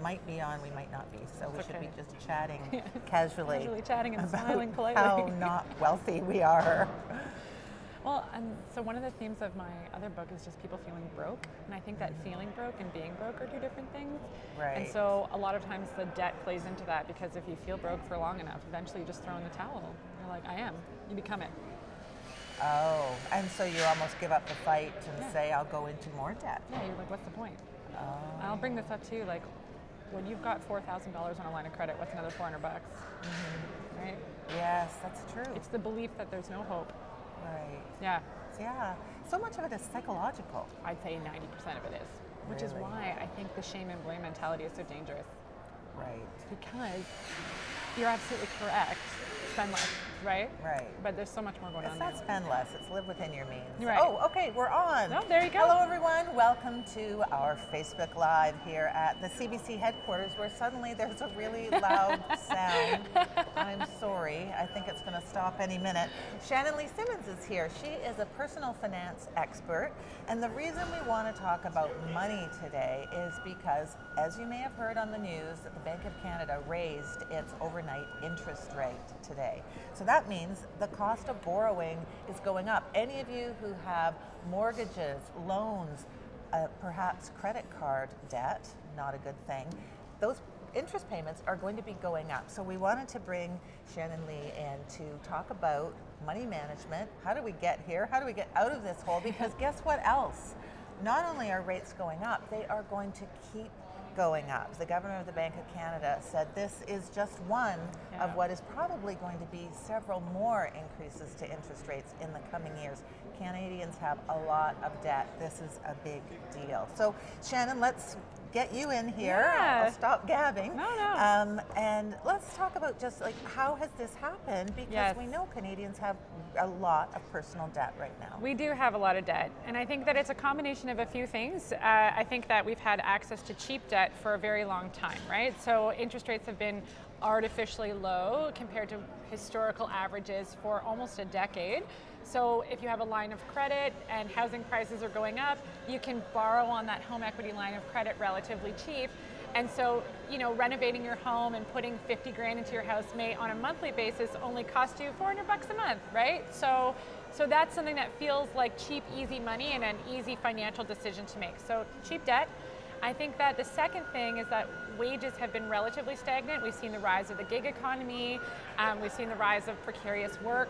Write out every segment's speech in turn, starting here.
might be on, we might not be. So we should be just chatting Yeah. casually. Casually chatting and about smiling politely. how not wealthy we are. Well, and so one of the themes of my other book is just people feeling broke. And I think that feeling broke and being broke are two different things. Right. And so a lot of times the debt plays into that, because if you feel broke for long enough, eventually you just throw in the towel. You're like, I am. You become it. Oh, and so you almost give up the fight and say, I'll go into more debt. Yeah, you're like, what's the point? Oh. I'll bring this up too. Like, when you've got $4,000 on a line of credit, what's another $400? Right? Yes, that's true. It's the belief that there's no hope. Right. Yeah. Yeah. So much of it is psychological. I'd say 90% of it is, which is Really? why I think the shame and blame mentality is so dangerous. Right. Because you're absolutely correct. Spend less, right? Right. But there's so much more going It's on not there. spend less, it's live within your means. Right. Oh, okay, we're on. Oh, there you go. Hello everyone, welcome to our Facebook Live here at the CBC headquarters, where suddenly there's a really loud sound. I'm sorry, I think it's going to stop any minute. Shannon Lee Simmons is here. She is a personal finance expert, and the reason we want to talk about money today is because, as you may have heard on the news, that the Bank of Canada raised its overnight interest rate today. So that means the cost of borrowing is going up. Any of you who have mortgages, loans, perhaps credit card debt, not a good thing, those interest payments are going to be going up. So we wanted to bring Shannon Lee in to talk about money management. How do we get here? How do we get out of this hole? Because guess what else? Not only are rates going up, they are going to keep going up. The governor of the Bank of Canada said this is just one of what is probably going to be several more increases to interest rates in the coming years. Canadians have a lot of debt. This is a big deal. So Shannon, let's get you in here. Yeah. I'll stop gabbing. No. And let's talk about just like how has this happened, because Yes. we know Canadians have a lot of personal debt right now. We do have a lot of debt, and I think that it's a combination of a few things. I think that we've had access to cheap debt for a very long time, right? So interest rates have been artificially low compared to historical averages for almost a decade. So if you have a line of credit and housing prices are going up, you can borrow on that home equity line of credit relatively cheap. And so, you know, renovating your home and putting 50 grand into your house may on a monthly basis only cost you $400 a month, right? So that's something that feels like cheap, easy money and an easy financial decision to make. So cheap debt. I think that the second thing is that wages have been relatively stagnant. We've seen the rise of the gig economy. We've seen the rise of precarious work.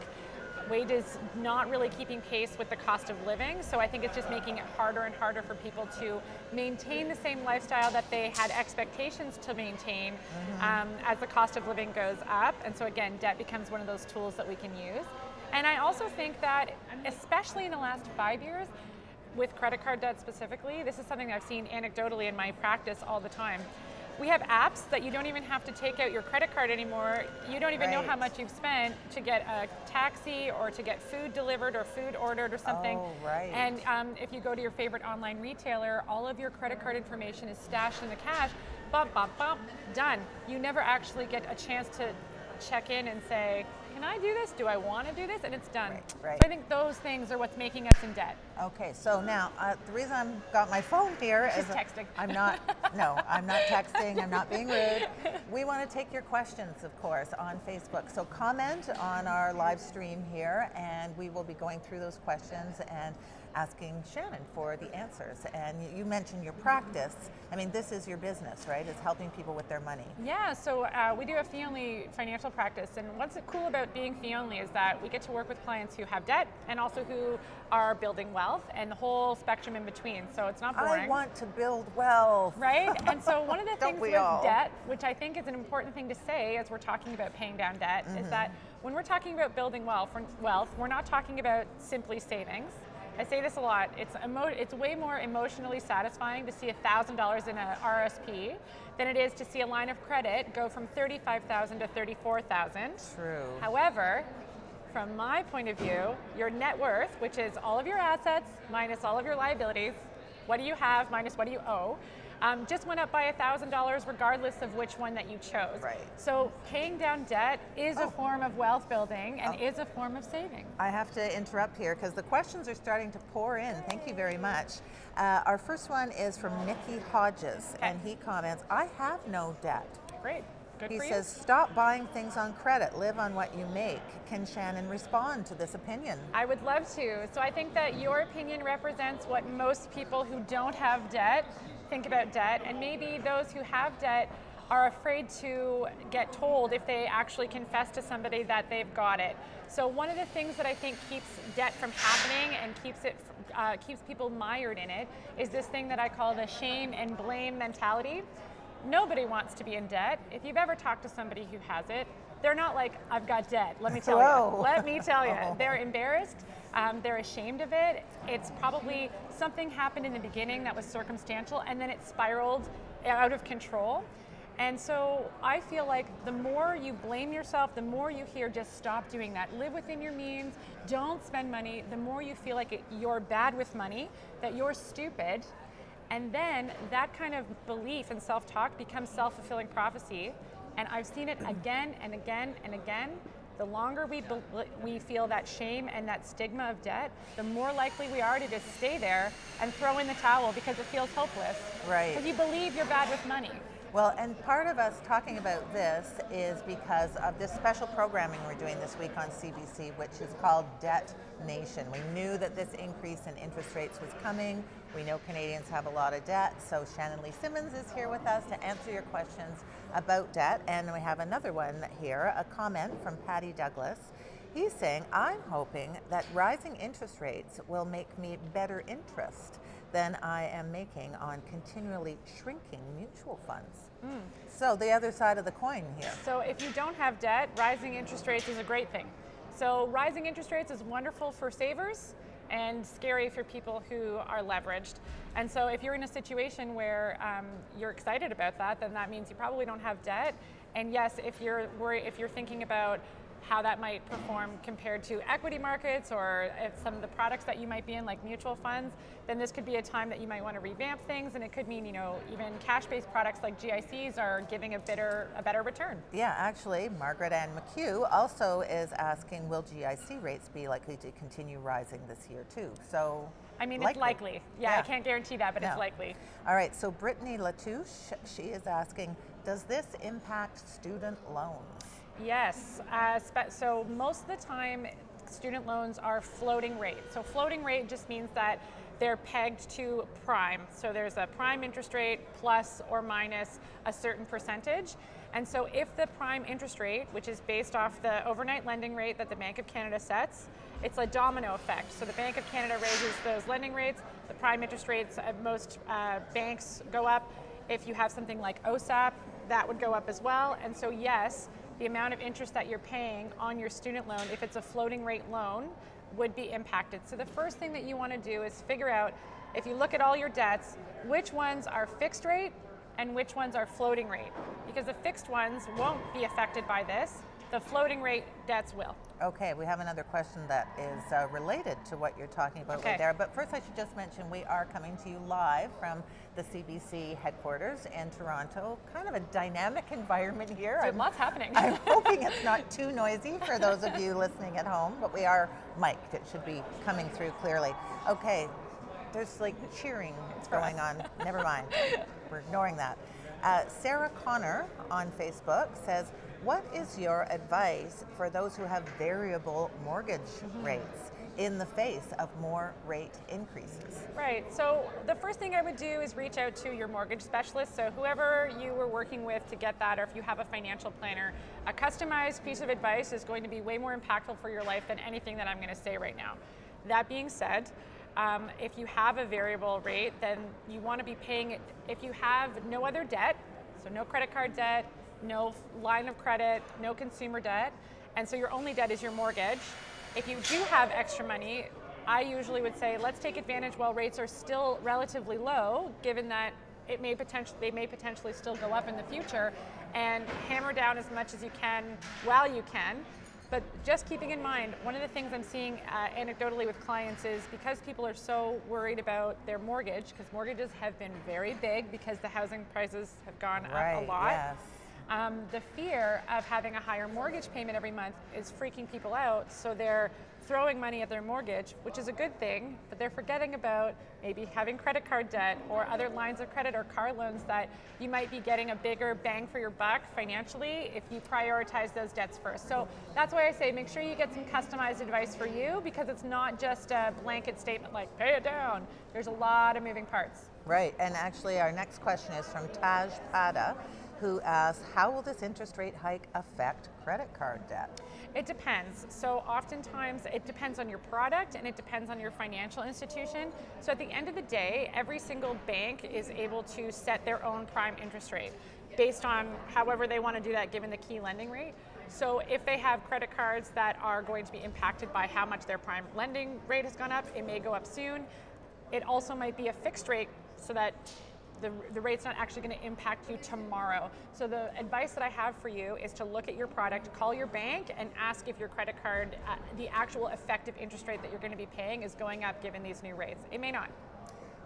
Wages not really keeping pace with the cost of living. So I think it's just making it harder and harder for people to maintain the same lifestyle that they had expectations to maintain as the cost of living goes up. And so again, debt becomes one of those tools that we can use. And I also think that, especially in the last 5 years, with credit card debt specifically, this is something I've seen anecdotally in my practice all the time. We have apps that you don't even have to take out your credit card anymore. You don't even know how much you've spent to get a taxi or to get food delivered or food ordered or something. Oh, right. And if you go to your favorite online retailer, all of your credit card information is stashed in the cash. Bump, bump, bump, done. You never actually get a chance to check in and say, can I do this? Do I want to do this? And it's done. Right. So I think those things are what's making us in debt. Okay, so now the reason I've got my phone here is texting. I'm not texting, I'm not being rude. We want to take your questions, of course, on Facebook. So comment on our live stream here, and we will be going through those questions and asking Shannon for the answers. And you mentioned your practice. I mean, this is your business, right? It's helping people with their money. Yeah, so we do a fee-only financial practice, and what's cool about being fee-only is that we get to work with clients who have debt and also who are building wealth and the whole spectrum in between, so it's not boring. I want to build wealth. Right, and so one of the things with all? debt, which I think is an important thing to say as we're talking about paying down debt, is that when we're talking about building wealth, we're not talking about simply savings. I say this a lot, it's way more emotionally satisfying to see $1,000 in a RSP than it is to see a line of credit go from $35,000 to $34,000. True. However, from my point of view, your net worth, which is all of your assets minus all of your liabilities, what do you have minus what do you owe, just went up by $1,000 regardless of which one that you chose. Right. So paying down debt is a form of wealth building and is a form of saving. I have to interrupt here because the questions are starting to pour in. Thank you very much. Our first one is from Nicky Hodges, and he comments, I have no debt. Great. Good He for you. says, stop buying things on credit, live on what you make. Can Shannon respond to this opinion? I would love to. So I think that your opinion represents what most people who don't have debt think about debt, and maybe those who have debt are afraid to get told if they actually confess to somebody that they've got it. So one of the things that I think keeps debt from happening and keeps people mired in it is this thing that I call the shame and blame mentality. Nobody wants to be in debt. If you've ever talked to somebody who has it, they're not like, I've got debt, let me tell you. Let me tell you. They're embarrassed, they're ashamed of it. It's probably something happened in the beginning that was circumstantial and then it spiraled out of control. And so I feel like the more you blame yourself, the more you hear just stop doing that. Live within your means, don't spend money, the more you feel like you're bad with money, that you're stupid. And then that kind of belief and self-talk becomes self-fulfilling prophecy. And I've seen it again and again and again. The longer we feel that shame and that stigma of debt, the more likely we are to just stay there and throw in the towel because it feels hopeless. Right. Because you believe you're bad with money. Well, and part of us talking about this is because of this special programming we're doing this week on CBC, which is called Debt Nation. We knew that this increase in interest rates was coming. We know Canadians have a lot of debt, so Shannon Lee Simmons is here with us to answer your questions about debt. And we have another one here, a comment from Patty Douglas. He's saying, I'm hoping that rising interest rates will make me better interest than I am making on continually shrinking mutual funds. So the other side of the coin here. So if you don't have debt, rising interest rates is a great thing. So rising interest rates is wonderful for savers and scary for people who are leveraged. And so if you're in a situation where you're excited about that, then that means you probably don't have debt. And yes, if you're thinking about how that might perform compared to equity markets or if some of the products that you might be in, like mutual funds, then this could be a time that you might want to revamp things, and it could mean, even cash-based products like GICs are giving a better return. Yeah, actually, Margaret Ann McHugh also is asking, will GIC rates be likely to continue rising this year too? So, I mean, it's likely. Yeah, I can't guarantee that, but it's likely. All right, so Brittany Latouche, she is asking, does this impact student loans? Yes, so most of the time student loans are floating rate. So floating rate just means that they're pegged to prime. So there's a prime interest rate plus or minus a certain percentage. And so if the prime interest rate, which is based off the overnight lending rate that the Bank of Canada sets, it's a domino effect. So the Bank of Canada raises those lending rates, the prime interest rates at most banks go up. If you have something like OSAP, that would go up as well. And so yes, the amount of interest that you're paying on your student loan, if it's a floating rate loan, would be impacted. So the first thing that you want to do is figure out, if you look at all your debts, which ones are fixed rate and which ones are floating rate. Because the fixed ones won't be affected by this, the floating rate debts will. Okay, we have another question that is related to what you're talking about right there. But first I should just mention we are coming to you live from the CBC headquarters in Toronto. Kind of a dynamic environment here. Lots happening. I'm hoping it's not too noisy for those of you listening at home, but we are mic'd. It should be coming through clearly. Okay, there's like cheering going on. Never mind, we're ignoring that. Sarah Connor on Facebook says, what is your advice for those who have variable mortgage rates in the face of more rate increases? Right, so the first thing I would do is reach out to your mortgage specialist. So whoever you were working with to get that, or if you have a financial planner, a customized piece of advice is going to be way more impactful for your life than anything that I'm going to say right now. That being said, if you have a variable rate, then you want to be paying it. If you have no other debt, so no credit card debt, no line of credit, no consumer debt, and so your only debt is your mortgage. If you do have extra money, I usually would say let's take advantage while rates are still relatively low, given that they may potentially still go up in the future, and hammer down as much as you can while you can. But just keeping in mind, one of the things I'm seeing anecdotally with clients is because people are so worried about their mortgage, because mortgages have been very big because the housing prices have gone up a lot. Yes. The fear of having a higher mortgage payment every month is freaking people out, so they're throwing money at their mortgage, which is a good thing, but they're forgetting about maybe having credit card debt or other lines of credit or car loans that you might be getting a bigger bang for your buck financially if you prioritize those debts first. So that's why I say make sure you get some customized advice for you, because it's not just a blanket statement like pay it down. There's a lot of moving parts. Right, and actually our next question is from Taj Pada, who asks, how will this interest rate hike affect credit card debt? It depends. So oftentimes it depends on your product and it depends on your financial institution. So at the end of the day, every single bank is able to set their own prime interest rate based on however they want to do that given the key lending rate. So if they have credit cards that are going to be impacted by how much their prime lending rate has gone up, it may go up soon. It also might be a fixed rate so that the rate's not actually going to impact you tomorrow. So the advice that I have for you is to look at your product, call your bank, and ask if your credit card, the actual effective interest rate that you're going to be paying is going up given these new rates. It may not.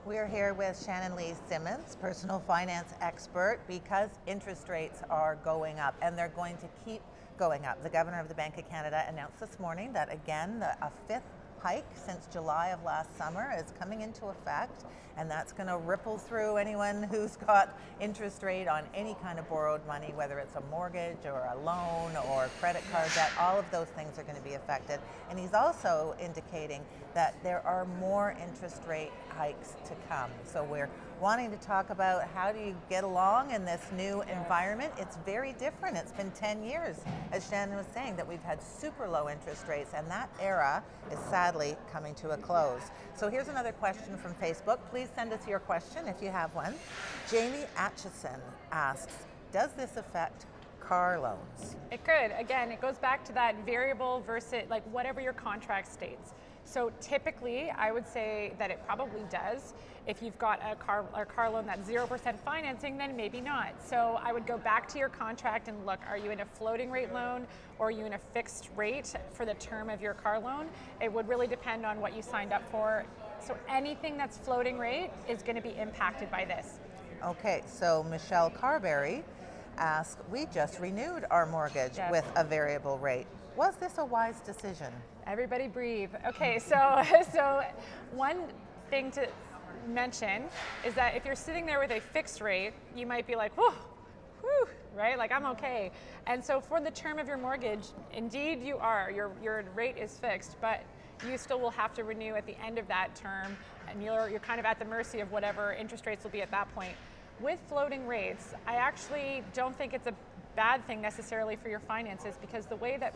We're here with Shannon Lee Simmons, personal finance expert, because interest rates are going up and they're going to keep going up. The Governor of the Bank of Canada announced this morning that again, a fifth hike since July of last summer is coming into effect, and that's going to ripple through anyone who's got interest rate on any kind of borrowed money, whether it's a mortgage or a loan or credit card debt. All of those things are going to be affected. And he's also indicating that there are more interest rate hikes to come. So we're wanting to talk about how do you get along in this new environment. It's very different. It's been 10 years, as Shannon was saying, that we've had super low interest rates, and that era is sadly coming to a close. So here's another question from Facebook. Please send us your question if you have one. Jamie Atchison asks, does this affect car loans? It could. Again, it goes back to that variable versus like whatever your contract states. So typically, I would say that it probably does. If you've got a car loan that's 0% financing, then maybe not. So I would go back to your contract and look, are you in a floating rate loan or are you in a fixed rate for the term of your car loan? It would really depend on what you signed up for. So anything that's floating rate is going to be impacted by this. Okay, so Michelle Carberry asks, we just renewed our mortgage with a variable rate. Was this a wise decision? Everybody breathe. Okay, so one thing to mention is that if you're sitting there with a fixed rate, you might be like, whew, right? Like I'm okay. And so for the term of your mortgage, indeed you are. Your rate is fixed, but you still will have to renew at the end of that term, and you're kind of at the mercy of whatever interest rates will be at that point. With floating rates, I actually don't think it's a bad thing necessarily for your finances, because the way that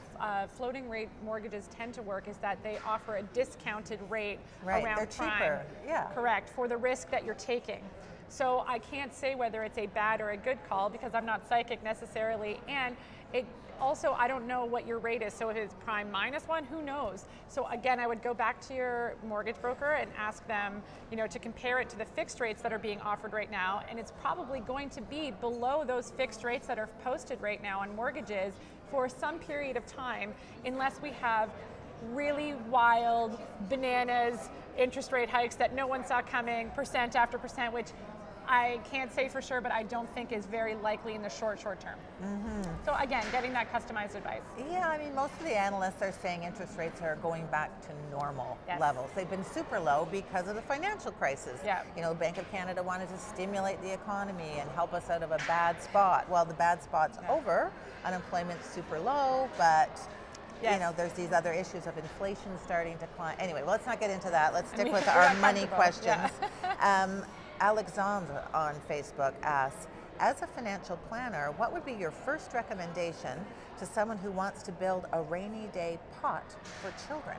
floating rate mortgages tend to work is that they offer a discounted rate around they're prime. Cheaper. Yeah. Correct, for the risk that you're taking. So I can't say whether it's a bad or a good call because I'm not psychic necessarily, and it also, I don't know what your rate is, so if it's prime -1, who knows? So again, I would go back to your mortgage broker and ask them, to compare it to the fixed rates that are being offered right now, and it's probably going to be below those fixed rates that are posted right now on mortgages for some period of time, unless we have really wild, bananas interest rate hikes that no one saw coming, percent after percent, which I can't say for sure, but I don't think is very likely in the short term. Mm-hmm. So again, getting that customized advice. Yeah, I mean, most of the analysts are saying interest rates are going back to normal levels. They've been super low because of the financial crisis. Yeah. The Bank of Canada wanted to stimulate the economy and help us out of a bad spot. Well, the bad spot's over. Unemployment's super low, but there's these other issues of inflation starting to climb. Anyway, well, let's not get into that. Let's stick with our money questions. Yeah. Alexandre on Facebook asks, as a financial planner, what would be your first recommendation to someone who wants to build a rainy day pot for children?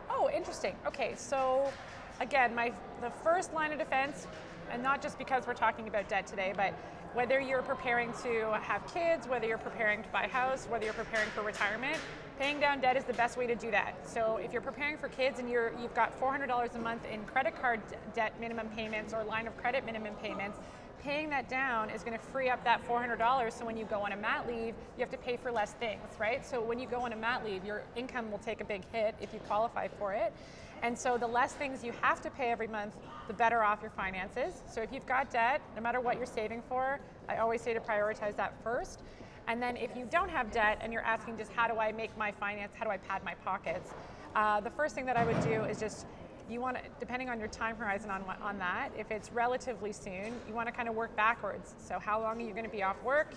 Oh, interesting. Okay, so again, the first line of defense, and not just because we're talking about debt today, but whether you're preparing to have kids, whether you're preparing to buy a house, whether you're preparing for retirement, paying down debt is the best way to do that. So if you're preparing for kids and you've got $400 a month in credit card debt minimum payments or line of credit minimum payments, paying that down is going to free up that $400, so when you go on a mat leave, you have to pay for less things, right? So when you go on a mat leave, your income will take a big hit if you qualify for it. And so the less things you have to pay every month, the better off your finances. So if you've got debt, no matter what you're saving for, I always say to prioritize that first. And then if you don't have debt and you're asking just how do I make my finance, how do I pad my pockets, the first thing that I would do is just, you want to, depending on your time horizon on that, if it's relatively soon, you want to kind of work backwards. So how long are you going to be off work?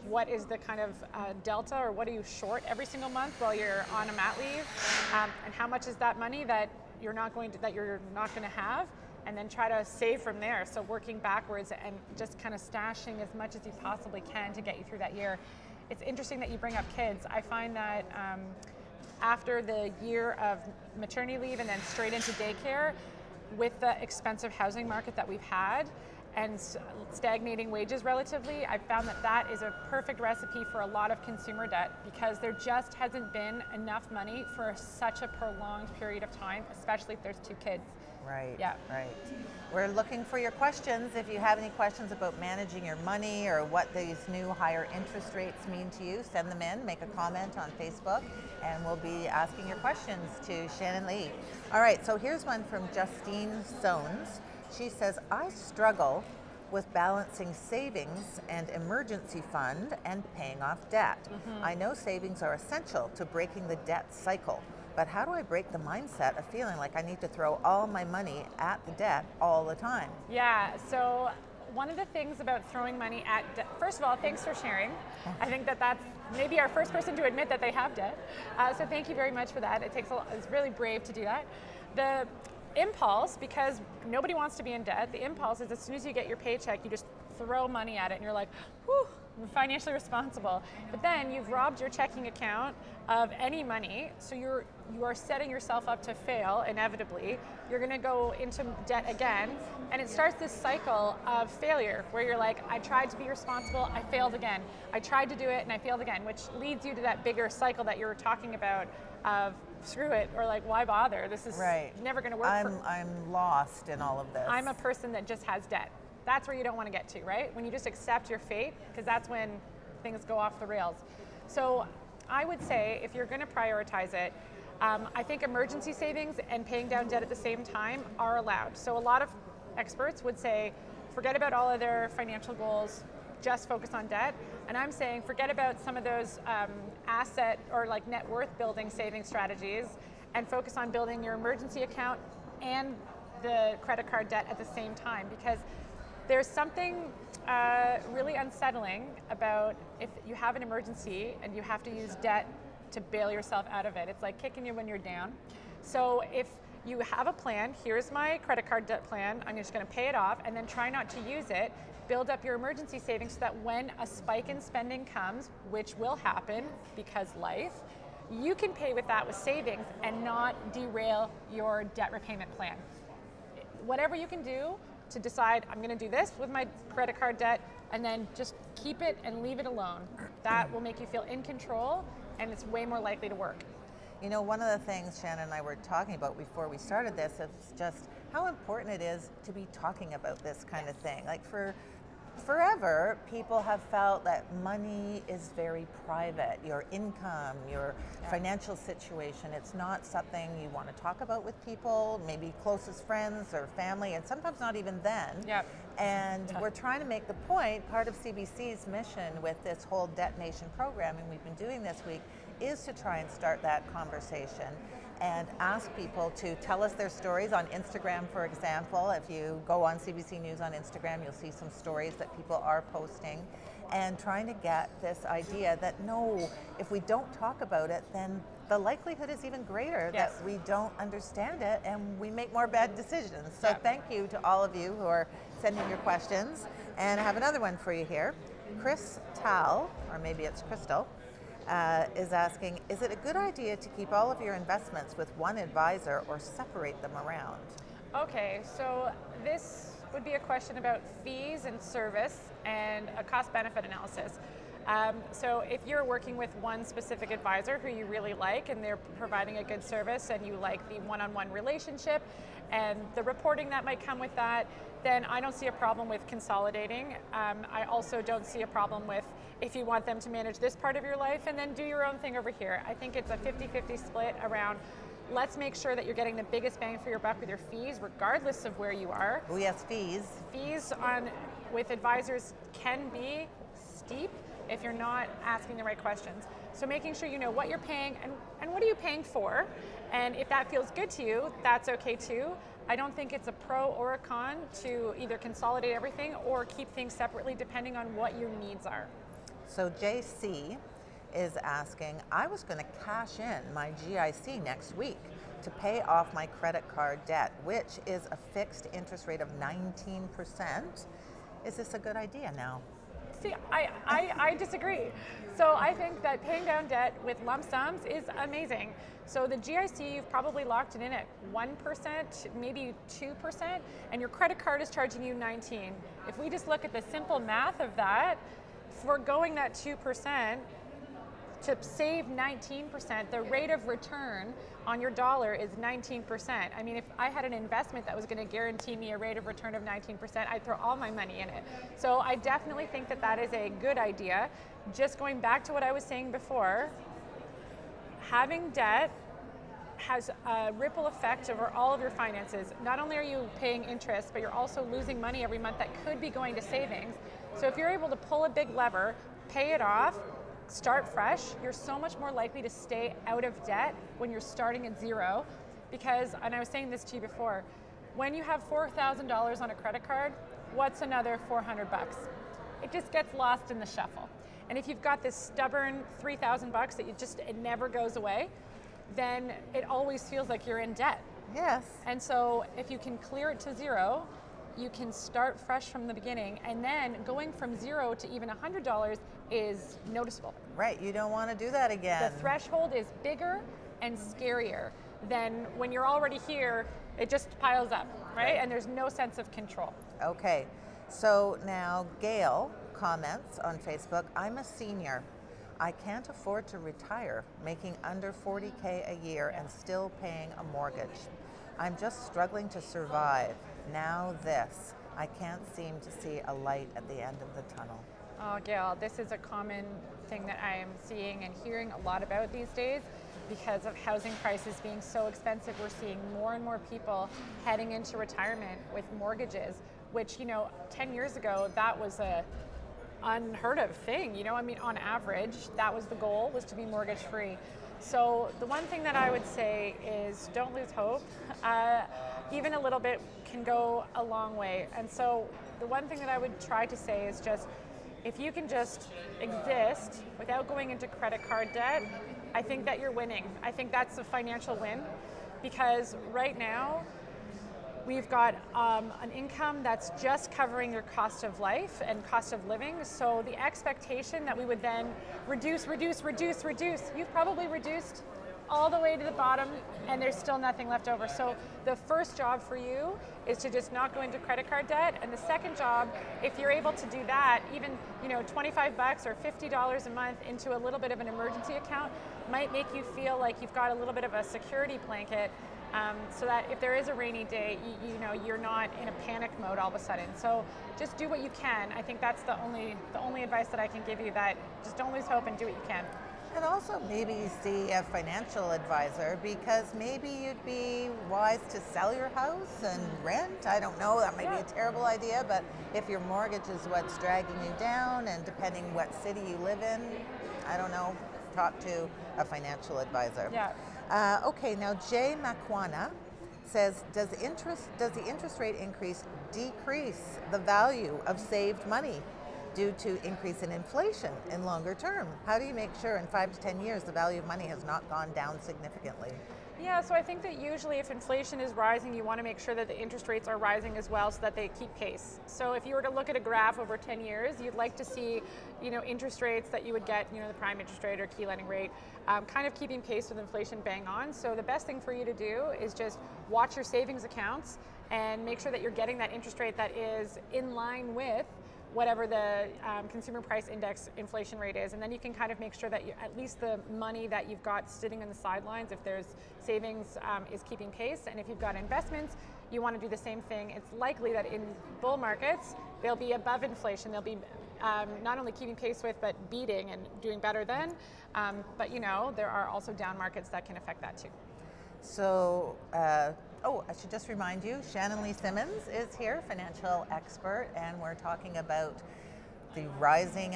What is the kind of delta, or what are you short every single month while you're on a mat leave? And how much is that money that you're not going to have? And then try to save from there. So working backwards and just kind of stashing as much as you possibly can to get you through that year. It's interesting that you bring up kids. I find that after the year of maternity leave and then straight into daycare, with the expensive housing market that we've had and stagnating wages relatively, I've found that that is a perfect recipe for a lot of consumer debt, because there just hasn't been enough money for such a prolonged period of time, especially if there's 2 kids. Right, yeah. Right. We're looking for your questions. If you have any questions about managing your money or what these new higher interest rates mean to you, send them in, make a comment on Facebook, and we'll be asking your questions to Shannon Lee. All right, so here's one from Justine Sones. She says, I struggle with balancing savings and emergency fund and paying off debt. I know savings are essential to breaking the debt cycle, but how do I break the mindset of feeling like I need to throw all my money at the debt all the time? Yeah, so one of the things about throwing money at debt, first of all, thanks for sharing. I think that that's maybe our first person to admit that they have debt. So thank you very much for that. It's really brave to do that. The impulse, because nobody wants to be in debt, the impulse is as soon as you get your paycheck, you just throw money at it and you're like, whew, I'm financially responsible. But then you've robbed your checking account of any money, so you are setting yourself up to fail inevitably. You're gonna go into debt again, and it starts this cycle of failure where you're like, I tried to be responsible, I failed again. I tried to do it and I failed again, which leads you to that bigger cycle that you were talking about of screw it, or like, why bother? This is never gonna work. I'm lost in all of this. I'm a person that just has debt. That's where you don't want to get to, right? When you just accept your fate, because that's when things go off the rails. So I would say if you're going to prioritize it, I think emergency savings and paying down debt at the same time are allowed. So a lot of experts would say, forget about all of their financial goals, just focus on debt. And I'm saying, forget about some of those asset or like net worth building saving strategies and focus on building your emergency account and the credit card debt at the same time, because there's something really unsettling about if you have an emergency and you have to use debt to bail yourself out of it. It's like kicking you when you're down. So if you have a plan, here's my credit card debt plan, I'm just gonna pay it off and then try not to use it, build up your emergency savings so that when a spike in spending comes, which will happen because life, you can pay with that with savings and not derail your debt repayment plan. Whatever you can do to decide, I'm going to do this with my credit card debt, and then just keep it and leave it alone. That will make you feel in control, and it's way more likely to work. You know, one of the things Shannon and I were talking about before we started this is just how important it is to be talking about this kind of thing. Like forever, people have felt that money is very private. Your income, your financial situation, it's not something you want to talk about with people, maybe closest friends or family, and sometimes not even then. And we're trying to make the point, part of CBC's mission with this whole Debt Nation programming we've been doing this week is to try and start that conversation and ask people to tell us their stories on Instagram, for example. If you go on CBC News on Instagram, you'll see some stories that people are posting, and trying to get this idea that no, if we don't talk about it, then the likelihood is even greater that we don't understand it and we make more bad decisions. So thank you to all of you who are sending your questions. And I have another one for you here. Chris Tal, or maybe it's Crystal, is asking, is it a good idea to keep all of your investments with one advisor or separate them around? Okay, so this would be a question about fees and service and a cost-benefit analysis. So if you're working with one specific advisor who you really like and they're providing a good service and you like the one-on-one relationship and the reporting that might come with that, then I don't see a problem with consolidating. I also don't see a problem with if you want them to manage this part of your life and then do your own thing over here. I think it's a 50-50 split around let's make sure that you're getting the biggest bang for your buck with your fees, regardless of where you are. Oh yes, fees. Fees with advisors can be steep if you're not asking the right questions. So making sure you know what you're paying and what are you paying for, and if that feels good to you, that's okay too. I don't think it's a pro or a con to either consolidate everything or keep things separately depending on what your needs are. So JC is asking, I was going to cash in my GIC next week to pay off my credit card debt, which is a fixed interest rate of 19%. Is this a good idea now? See, I disagree. So I think that paying down debt with lump sums is amazing. So the GIC, you've probably locked it in at 1%, maybe 2%, and your credit card is charging you 19. If we just look at the simple math of that, foregoing that 2%, to save 19%, the rate of return on your dollar is 19%. I mean, if I had an investment that was going to guarantee me a rate of return of 19%, I'd throw all my money in it. So I definitely think that that is a good idea. Just going back to what I was saying before, having debt has a ripple effect over all of your finances. Not only are you paying interest, but you're also losing money every month that could be going to savings. So if you're able to pull a big lever, pay it off, start fresh, you're so much more likely to stay out of debt when you're starting at zero. Because, and I was saying this to you before, when you have $4,000 on a credit card, what's another 400 bucks? It just gets lost in the shuffle. And if you've got this stubborn 3,000 bucks that it never goes away, then it always feels like you're in debt. Yes. And so if you can clear it to zero, you can start fresh from the beginning, and then going from zero to even $100 is noticeable. Right, you don't want to do that again. The threshold is bigger and scarier than when you're already here, it just piles up, right? And there's no sense of control. Okay, so now Gail comments on Facebook, I'm a senior. I can't afford to retire, making under 40K a year and still paying a mortgage. I'm just struggling to survive. Now this. I can't seem to see a light at the end of the tunnel. Oh, Gail, this is a common thing that I am seeing and hearing a lot about these days. Because of housing prices being so expensive, we're seeing more and more people heading into retirement with mortgages, which, 10 years ago, that was a unheard of thing. I mean, on average, that was the goal, was to be mortgage free. So the one thing that I would say is don't lose hope. Even a little bit can go a long way. And so the one thing that I would try to say is just, if you can just exist without going into credit card debt, I think that you're winning. I think that's a financial win, because right now we've got an income that's just covering your cost of life and cost of living. So the expectation that we would then reduce, you've probably reduced all the way to the bottom and there's still nothing left over. So the first job for you is to just not go into credit card debt. And the second job, if you're able to do that, even 25 bucks or $50 a month into a little bit of an emergency account might make you feel like you've got a little bit of a security blanket, so that if there is a rainy day, you're not in a panic mode all of a sudden. So just do what you can. I think that's the only advice that I can give you, that just don't lose hope and do what you can. And also maybe see a financial advisor, because maybe you'd be wise to sell your house and rent. I don't know, that might be a terrible idea, but if your mortgage is what's dragging you down, and depending what city you live in, I don't know, talk to a financial advisor. Yeah. Okay, now Jay Makwana says, does the interest rate increase decrease the value of saved money due to increase in inflation in longer term? How do you make sure in 5 to 10 years the value of money has not gone down significantly? Yeah, so I think that usually if inflation is rising, you want to make sure that the interest rates are rising as well, so that they keep pace. So if you were to look at a graph over 10 years, you'd like to see, interest rates that you would get, the prime interest rate or key lending rate, kind of keeping pace with inflation bang on. So the best thing for you to do is just watch your savings accounts and make sure that you're getting that interest rate that is in line with whatever the consumer price index inflation rate is, and then you can kind of make sure that at least the money that you've got sitting on the sidelines, if there's savings, is keeping pace, and if you've got investments, you want to do the same thing. It's likely that in bull markets, they'll be above inflation. They'll be not only keeping pace with, but beating and doing better than. But there are also down markets that can affect that too. So, I should just remind you, Shannon Lee Simmons is here, financial expert, and we're talking about the rising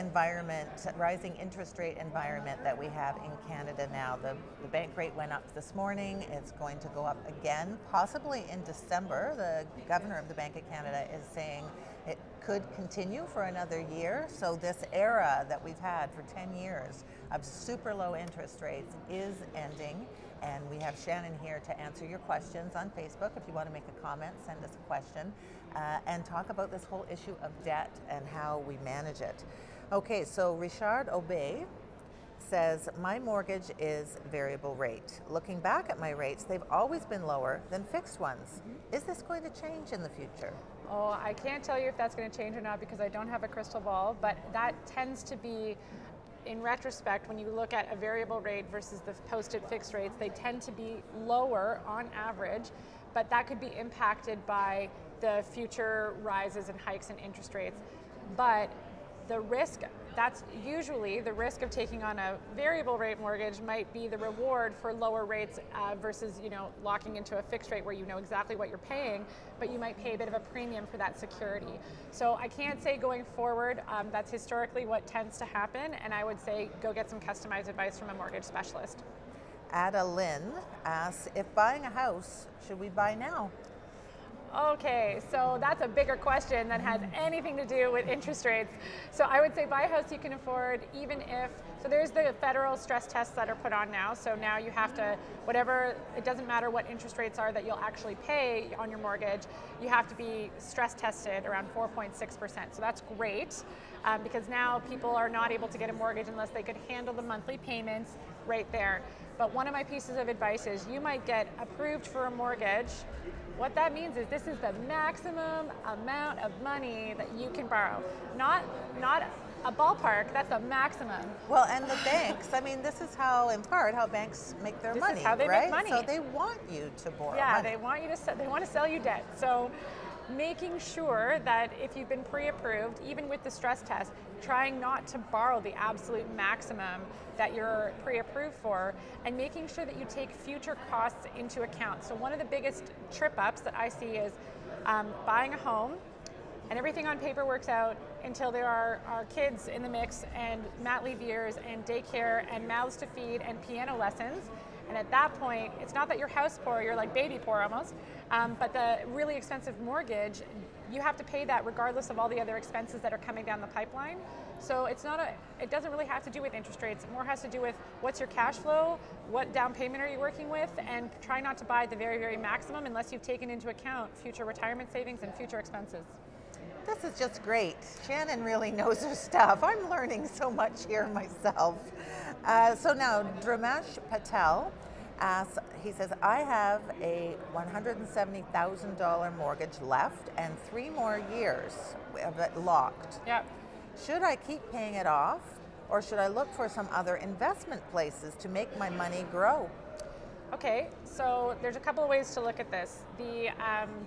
interest rate environment that we have in Canada now. The bank rate went up this morning. It's going to go up again, possibly in December. The governor of the Bank of Canada is saying it could continue for another year. So this era that we've had for 10 years of super low interest rates is ending. And we have Shannon here to answer your questions on Facebook. If you want to make a comment, send us a question and talk about this whole issue of debt and how we manage it. Okay, so Richard Aubé says, my mortgage is variable rate. Looking back at my rates, they've always been lower than fixed ones. Is this going to change in the future? Oh, I can't tell you if that's going to change or not because I don't have a crystal ball, but that tends to be, in retrospect, when you look at a variable rate versus the posted fixed rates, they tend to be lower on average, but that could be impacted by the future rises and hikes in interest rates. But the risk, that's usually the risk of taking on a variable rate mortgage might be the reward for lower rates versus locking into a fixed rate where you know exactly what you're paying, but you might pay a bit of a premium for that security. So I can't say going forward, that's historically what tends to happen, and I would say go get some customized advice from a mortgage specialist. Ada Lynn asks, if buying a house, should we buy now? Okay, so that's a bigger question that has anything to do with interest rates. So I would say buy a house you can afford, even if, so there's the federal stress tests that are put on now. So now you have to, it doesn't matter what interest rates are that you'll actually pay on your mortgage, you have to be stress tested around 4.6%. So that's great because now people are not able to get a mortgage unless they could handle the monthly payments right there. But one of my pieces of advice is you might get approved for a mortgage. What that means is this is the maximum amount of money that you can borrow. Not a ballpark, that's a maximum. Well, and the banks, I mean, this is how, in part, how banks make their money, This is how they right? make money. So they want you to borrow money. Yeah, they want to sell you debt. So making sure that if you've been pre-approved, even with the stress test, trying not to borrow the absolute maximum that you're pre-approved for, and making sure that you take future costs into account. So one of the biggest trip-ups that I see is buying a home, and everything on paper works out until there are kids in the mix, and mat leave years, and daycare, and mouths to feed, and piano lessons. And at that point, it's not that you're house poor, you're like baby poor almost, but the really expensive mortgage, you have to pay that regardless of all the other expenses that are coming down the pipeline. So it doesn't really have to do with interest rates. It more has to do with what's your cash flow, what down payment are you working with, and try not to buy the very, very maximum unless you've taken into account future retirement savings and future expenses. This is just great. Shannon really knows her stuff. I'm learning so much here myself. So now, Dramesh Patel asks, he says, I have a $170,000 mortgage left and 3 more years of it locked. Yep. Should I keep paying it off, or should I look for some other investment places to make my money grow? Okay, so there's a couple of ways to look at this. The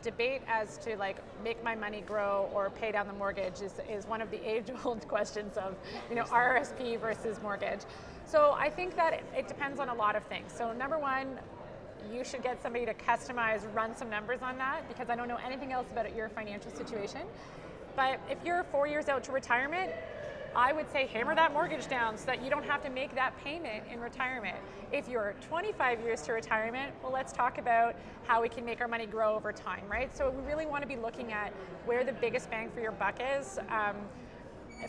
debate as to make my money grow or pay down the mortgage is one of the age-old questions of RRSP versus mortgage. So I think that it depends on a lot of things. So number one, you should get somebody to run some numbers on that, because I don't know anything else about your financial situation. But if you're 4 years out to retirement, I would say hammer that mortgage down so that you don't have to make that payment in retirement. If you're 25 years to retirement, well, let's talk about how we can make our money grow over time, right? So we really want to be looking at where the biggest bang for your buck is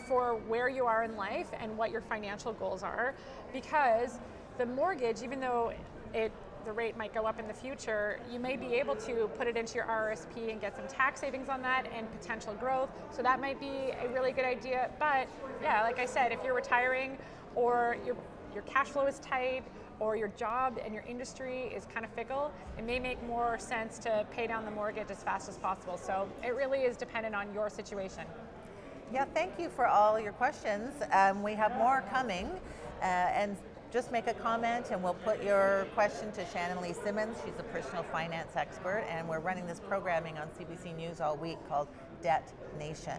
for where you are in life and what your financial goals are, because the mortgage, even though the rate might go up in the future, you may be able to put it into your RRSP and get some tax savings on that and potential growth. So that might be a really good idea. But yeah, like I said, if you're retiring or your cash flow is tight or your job and your industry is kind of fickle, it may make more sense to pay down the mortgage as fast as possible. So it really is dependent on your situation. Yeah, thank you for all your questions. We have more coming. And just make a comment and we'll put your question to Shannon Lee Simmons. She's a personal finance expert, and we're running this programming on CBC News all week called Debt Nation.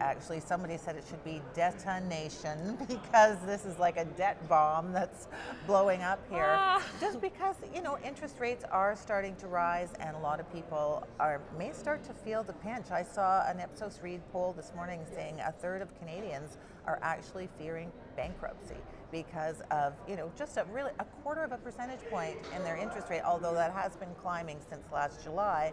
Actually, somebody said it should be detonation because this is like a debt bomb that's blowing up here. Just because, you know, interest rates are starting to rise and a lot of people may start to feel the pinch. I saw an Ipsos Reid poll this morning saying a third of Canadians are actually fearing bankruptcy because of, you know, just a quarter of a percentage point in their interest rate, although that has been climbing since last July.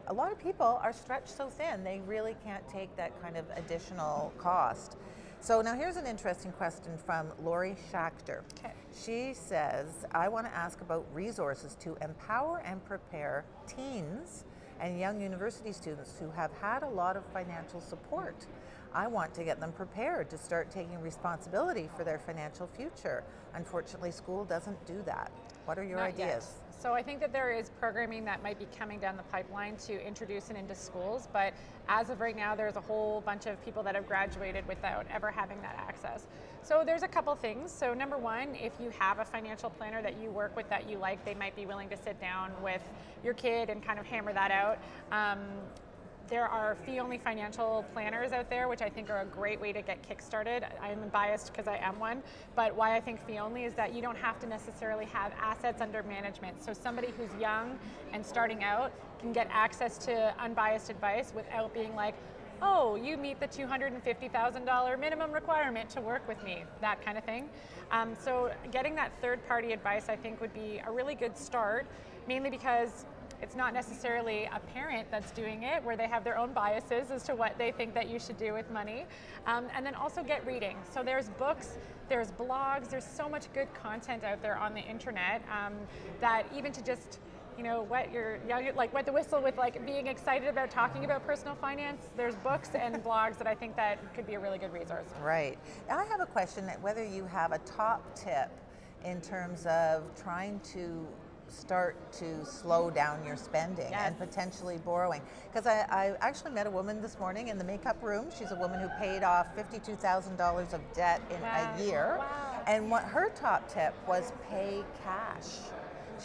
A lot of people are stretched so thin, they really can't take that kind of additional cost. So now here's an interesting question from Lori Schachter. Okay. She says, I want to ask about resources to empower and prepare teens and young university students who have had a lot of financial support. I want to get them prepared to start taking responsibility for their financial future. Unfortunately, school doesn't do that. What are your ideas? Yet. So I think that there is programming that might be coming down the pipeline to introduce it into schools, but as of right now, there's a whole bunch of people that have graduated without ever having that access. So there's a couple things. So number one, if you have a financial planner that you work with that you like, they might be willing to sit down with your kid and kind of hammer that out. There are fee-only financial planners out there, which I think are a great way to get kick-started. I'm biased because I am one, but why I think fee-only is that you don't have to necessarily have assets under management. So somebody who's young and starting out can get access to unbiased advice without being like, oh, you meet the $250,000 minimum requirement to work with me, that kind of thing. So getting that third-party advice, I think, would be a really good start, mainly because it's not necessarily a parent that's doing it, where they have their own biases as to what they think that you should do with money. And then also get reading. So there's books, there's blogs, there's so much good content out there on the internet that even to just, you know, wet the whistle with like being excited about talking about personal finance, there's books and blogs that I think that could be a really good resource. Right. I have a question that whether you have a top tip in terms of trying to start to slow down your spending and potentially borrowing. Because I actually met a woman this morning in the makeup room. She's a woman who paid off $52,000 of debt in a year. Wow. And what her top tip was pay cash.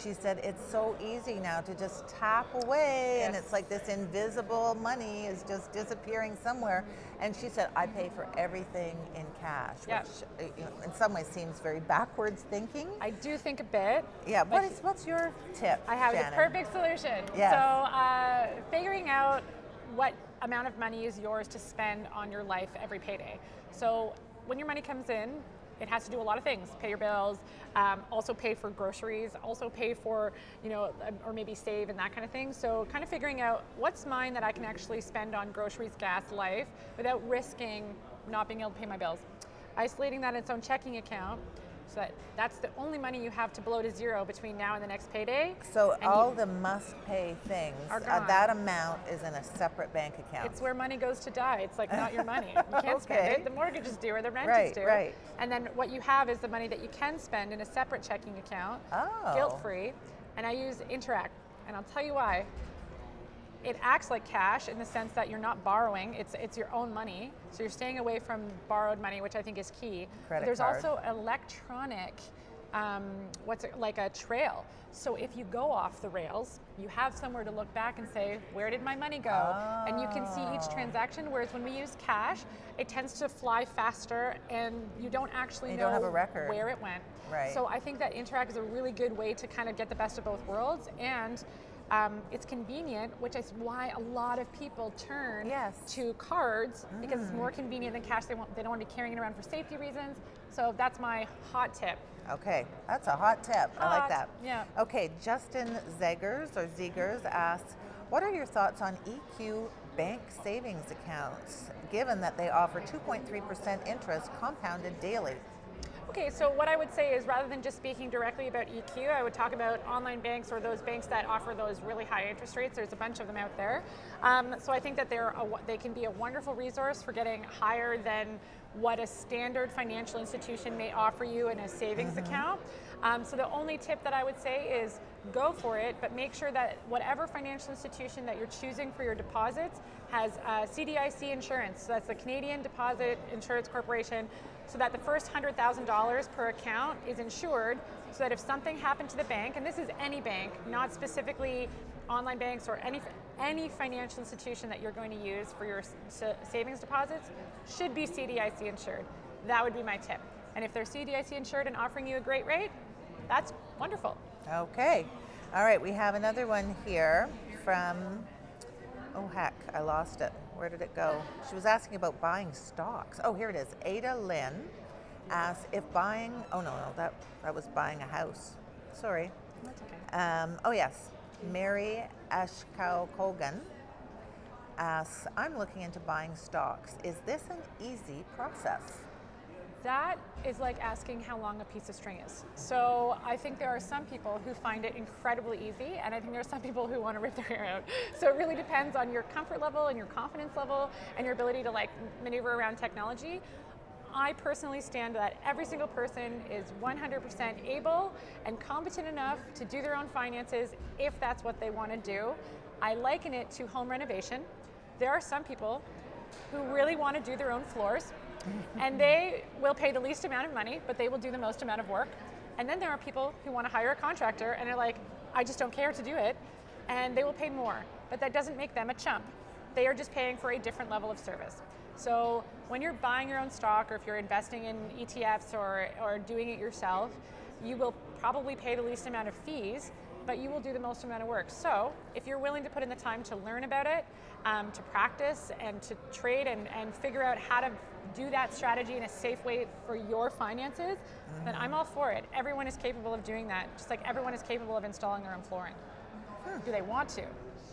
She said it's so easy now to just tap away and it's like this invisible money is just disappearing somewhere. And she said, I pay for everything in cash, which you know, in some ways seems very backwards thinking. I do think a bit. Yeah, what's your tip, I have Shannon? the perfect solution. Yes. So figuring out what amount of money is yours to spend on your life every payday. So when your money comes in, it has to do a lot of things. Pay your bills, also pay for groceries, also pay for, you know, or maybe save and that kind of thing. So kind of figuring out what's mine that I can actually spend on groceries, gas, life, without risking not being able to pay my bills. Isolating that in its own checking account, so that's the only money you have to blow to zero between now and the next payday. So all the must-pay things, that amount is in a separate bank account. It's where money goes to die. It's like not your money. You can't spend it. The mortgage is due or the rent is due. Right. And then what you have is the money that you can spend in a separate checking account, guilt-free. And I use Interact, and I'll tell you why. It acts like cash in the sense that you're not borrowing, it's your own money. So you're staying away from borrowed money, which I think is key. There's also electronic, like a trail. So if you go off the rails, you have somewhere to look back and say, where did my money go? And you can see each transaction, whereas when we use cash, it tends to fly faster and you don't actually know have a record where it went. Right. So I think that Interact is a really good way to kind of get the best of both worlds, and it's convenient, which is why a lot of people turn to cards because it's more convenient than cash. They don't want to be carrying it around for safety reasons. So that's my hot tip. Okay, that's a hot tip. I like that. Yeah. Okay, Justin Zegers asks, what are your thoughts on EQ bank savings accounts, given that they offer 2.3% interest compounded daily? Okay, so what I would say is rather than just speaking directly about EQ, I would talk about online banks or those banks that offer those really high interest rates. There's a bunch of them out there. So I think that they can be a wonderful resource for getting higher than what a standard financial institution may offer you in a savings account. So the only tip that I would say is go for it, but make sure that whatever financial institution that you're choosing for your deposits has CDIC insurance, so that's the Canadian Deposit Insurance Corporation, so that the first $100,000 per account is insured, so that if something happened to the bank, and this is any bank, not specifically online banks or any financial institution that you're going to use for your savings deposits, should be CDIC insured. That would be my tip. And if they're CDIC insured and offering you a great rate, that's wonderful. Okay. All right, we have another one here from, oh heck, I lost it. Where did it go? She was asking about buying stocks. Oh, here it is. Ada Lynn asks if buying, oh no, that was buying a house. Sorry. That's okay. Oh yes, Mary Ashkow Kogan asks, I'm looking into buying stocks. Is this an easy process? That is like asking how long a piece of string is. So I think there are some people who find it incredibly easy, and I think there are some people who want to rip their hair out. So it really depends on your comfort level and your confidence level and your ability to like maneuver around technology. I personally stand that every single person is 100% able and competent enough to do their own finances if that's what they want to do. I liken it to home renovation. There are some people who really want to do their own floors, and they will pay the least amount of money, but they will do the most amount of work. And then there are people who want to hire a contractor and are like, I just don't care to do it, and they will pay more. But that doesn't make them a chump. They are just paying for a different level of service. So when you're buying your own stock, or if you're investing in ETFs or doing it yourself, you will probably pay the least amount of fees, but you will do the most amount of work. So if you're willing to put in the time to learn about it, to practice and to trade and figure out how to do that strategy in a safe way for your finances, then I'm all for it. Everyone is capable of doing that, just like everyone is capable of installing their own flooring. Do they want to?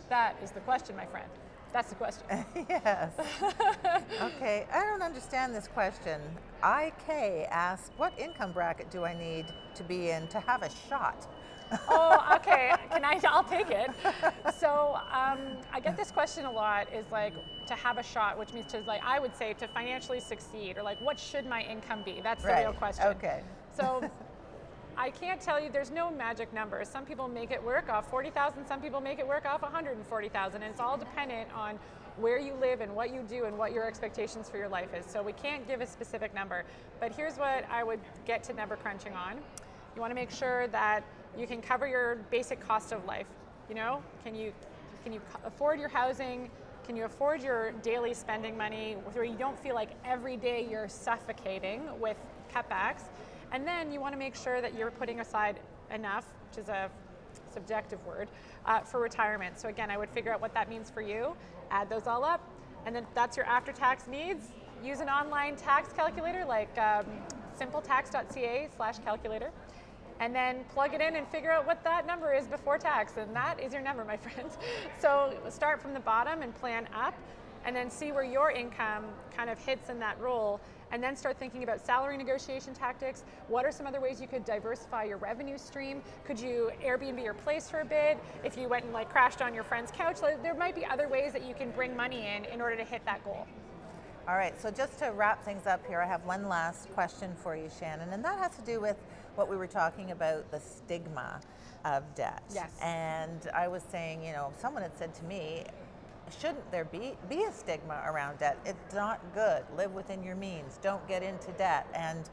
That is the question, my friend. That's the question. Yes. Okay, I don't understand this question. IK asks, what income bracket do I need to be in to have a shot? Oh, okay. I'll take it. So I get this question a lot, is like to have a shot, which means to, like, I would say to financially succeed, or like what should my income be? That's the real question. Okay. So I can't tell you, there's no magic number. Some people make it work off 40,000, some people make it work off 140,000, and it's all dependent on where you live and what you do and what your expectations for your life is. So we can't give a specific number, but here's what I would get to number crunching on. You want to make sure that you can cover your basic cost of life. You know, can you afford your housing? Can you afford your daily spending money where you don't feel like every day you're suffocating with cutbacks? And then you want to make sure that you're putting aside enough, which is a subjective word, for retirement. So again, I would figure out what that means for you, add those all up, and then that's your after-tax needs. Use an online tax calculator like simpletax.ca/calculator, and then plug it in and figure out what that number is before tax, and that is your number, my friends. So start from the bottom and plan up, and then see where your income kind of hits in that role, and then start thinking about salary negotiation tactics. What are some other ways you could diversify your revenue stream? Could you Airbnb your place for a bit? If you went and like crashed on your friend's couch, there might be other ways that you can bring money in order to hit that goal. All right, so just to wrap things up here, I have one last question for you, Shannon, and that has to do with what we were talking about, the stigma of debt. Yes. And I was saying, you know, someone had said to me, shouldn't there be a stigma around debt? It's not good. Live within your means. Don't get into debt. And,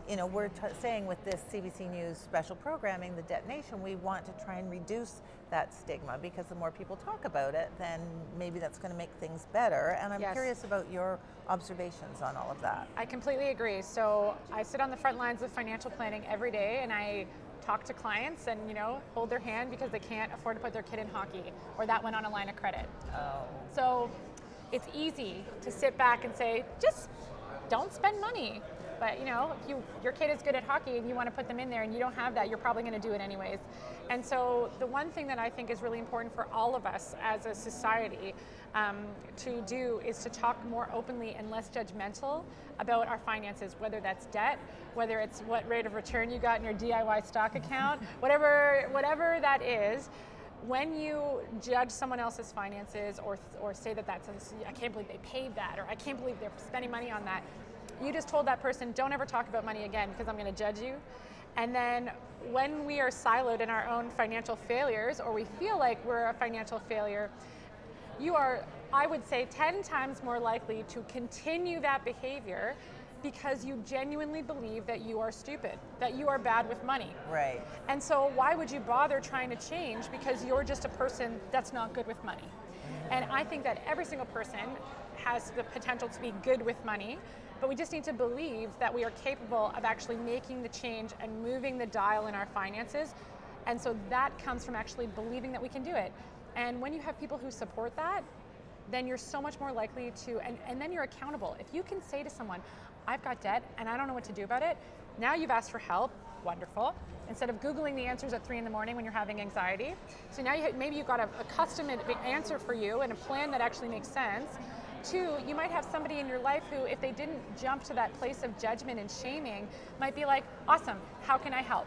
you know, we're saying with this CBC News special programming, The Debt Nation, we want to try and reduce that stigma, because the more people talk about it, then maybe that's going to make things better. And I'm curious about your observations on all of that. I completely agree. So I sit on the front lines of financial planning every day, and I talk to clients and, you know, hold their hand because they can't afford to put their kid in hockey, or that went on a line of credit. Oh. So it's easy to sit back and say, just don't spend money. But, you know, if your kid is good at hockey and you want to put them in there and you don't have that, you're probably going to do it anyways. And so the one thing that I think is really important for all of us as a society to do is to talk more openly and less judgmental about our finances, whether that's debt, whether it's what rate of return you got in your DIY stock account, whatever that is. When you judge someone else's finances or say that that's, I can't believe they paid that, or I can't believe they're spending money on that, you just told that person, don't ever talk about money again because I'm going to judge you. And then when we are siloed in our own financial failures, or we feel like we're a financial failure, you are I would say 10 times more likely to continue that behavior because you genuinely believe that you are stupid, that you are bad with money. Right. And so why would you bother trying to change because you're just a person that's not good with money? And I think that every single person has the potential to be good with money, but we just need to believe that we are capable of actually making the change and moving the dial in our finances. And so that comes from actually believing that we can do it. And when you have people who support that, then you're so much more likely to, and then you're accountable. If you can say to someone, I've got debt and I don't know what to do about it, now you've asked for help, wonderful. Instead of Googling the answers at 3 in the morning when you're having anxiety. So now maybe you've got a custom answer for you and a plan that actually makes sense. 2, you might have somebody in your life who, if they didn't jump to that place of judgment and shaming, might be like, awesome, how can I help?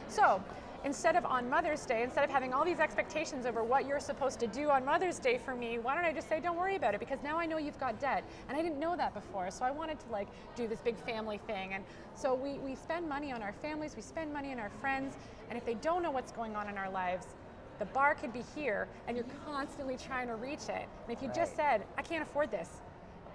So instead of on Mother's Day, instead of having all these expectations over what you're supposed to do on Mother's Day for me, why don't I just say, don't worry about it, because now I know you've got debt, and I didn't know that before, so I wanted to like do this big family thing. And so we spend money on our families, we spend money on our friends, and if they don't know what's going on in our lives, the bar could be here, and you're constantly trying to reach it. And if you just said, I can't afford this,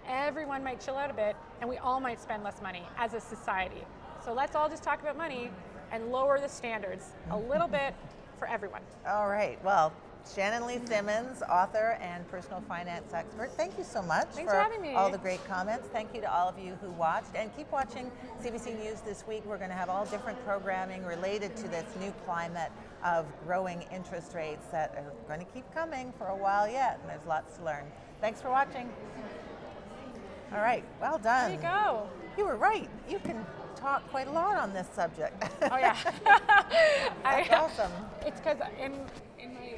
everyone might chill out a bit, and we all might spend less money as a society. So let's all just talk about money and lower the standards a little bit for everyone. All right, well, Shannon Lee Simmons, author and personal finance expert, thank you so much for having me. All the great comments. Thank you to all of you who watched, and keep watching CBC News this week. We're going to have all different programming related to this new climate of growing interest rates that are going to keep coming for a while yet, and there's lots to learn. Thanks for watching. All right, well done. There you go. You were right. You can talk quite a lot on this subject. Oh yeah. That's awesome. It's because in my